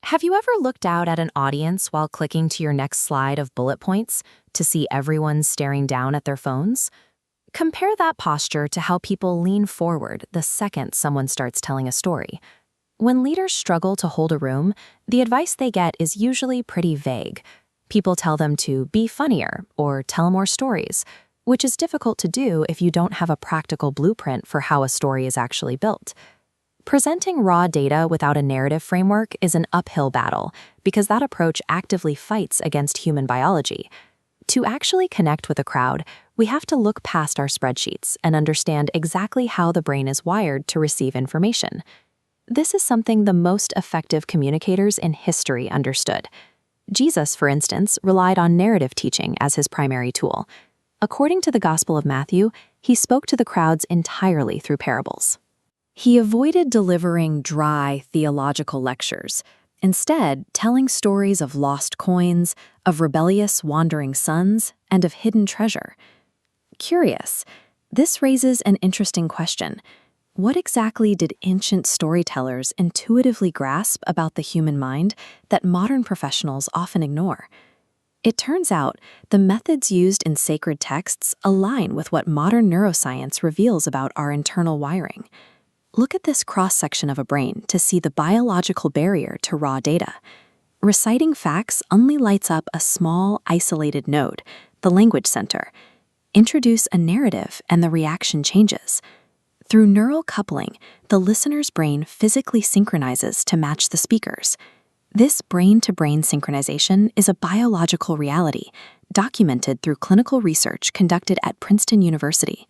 Have you ever looked out at an audience while clicking to your next slide of bullet points to see everyone staring down at their phones? Compare that posture to how people lean forward the second someone starts telling a story. When leaders struggle to hold a room, the advice they get is usually pretty vague. People tell them to be funnier or tell more stories, which is difficult to do if you don't have a practical blueprint for how a story is actually built. Presenting raw data without a narrative framework is an uphill battle because that approach actively fights against human biology. To actually connect with a crowd, we have to look past our spreadsheets and understand exactly how the brain is wired to receive information. This is something the most effective communicators in history understood. Jesus, for instance, relied on narrative teaching as his primary tool. According to the Gospel of Matthew, he spoke to the crowds entirely through parables. He avoided delivering dry theological lectures, instead telling stories of lost coins, of rebellious wandering sons, and of hidden treasure. Curious, this raises an interesting question. What exactly did ancient storytellers intuitively grasp about the human mind that modern professionals often ignore? It turns out the methods used in sacred texts align with what modern neuroscience reveals about our internal wiring. Look at this cross-section of a brain to see the biological barrier to raw data. Reciting facts only lights up a small, isolated node, the language center. Introduce a narrative and the reaction changes. Through neural coupling, the listener's brain physically synchronizes to match the speaker's. This brain-to-brain synchronization is a biological reality, documented through clinical research conducted at Princeton University.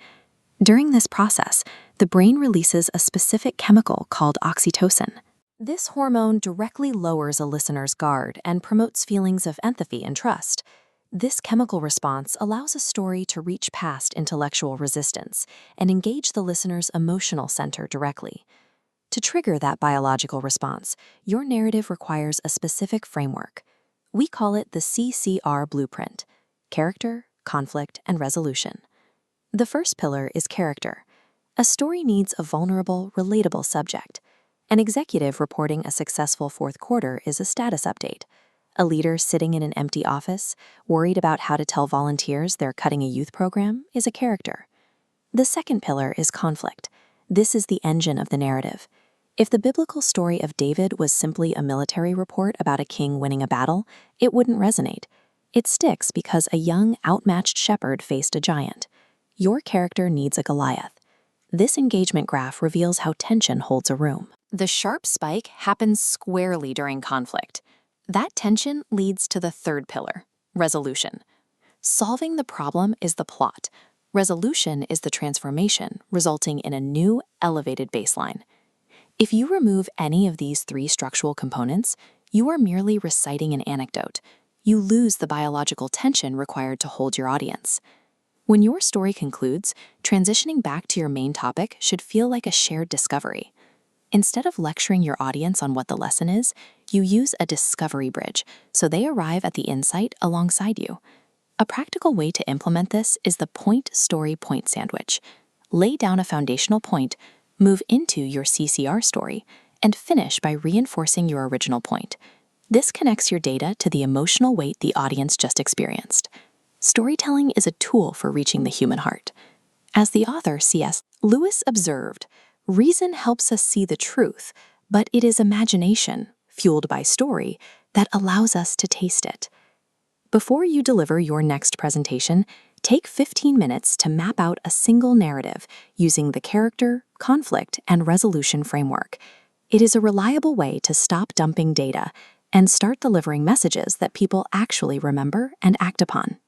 During this process, the brain releases a specific chemical called oxytocin. This hormone directly lowers a listener's guard and promotes feelings of empathy and trust. This chemical response allows a story to reach past intellectual resistance and engage the listener's emotional center directly. To trigger that biological response, your narrative requires a specific framework. We call it the CCR blueprint: character, conflict, and resolution. The first pillar is character. A story needs a vulnerable, relatable subject. An executive reporting a successful fourth quarter is a status update. A leader sitting in an empty office, worried about how to tell volunteers they're cutting a youth program, is a character. The second pillar is conflict. This is the engine of the narrative. If the biblical story of David was simply a military report about a king winning a battle, it wouldn't resonate. It sticks because a young, outmatched shepherd faced a giant. Your character needs a Goliath. This engagement graph reveals how tension holds a room. The sharp spike happens squarely during conflict. That tension leads to the third pillar, resolution. Solving the problem is the plot. Resolution is the transformation, resulting in a new, elevated baseline. If you remove any of these three structural components, you are merely reciting an anecdote. You lose the biological tension required to hold your audience. When your story concludes, transitioning back to your main topic should feel like a shared discovery. Instead of lecturing your audience on what the lesson is, you use a discovery bridge, so they arrive at the insight alongside you. A practical way to implement this is the point-story-point sandwich. Lay down a foundational point, move into your CCR story, and finish by reinforcing your original point. This connects your data to the emotional weight the audience just experienced. Storytelling is a tool for reaching the human heart. As the author C.S. Lewis observed, reason helps us see the truth, but it is imagination, fueled by story, that allows us to taste it. Before you deliver your next presentation, take 15 minutes to map out a single narrative using the character, conflict, and resolution framework. It is a reliable way to stop dumping data and start delivering messages that people actually remember and act upon.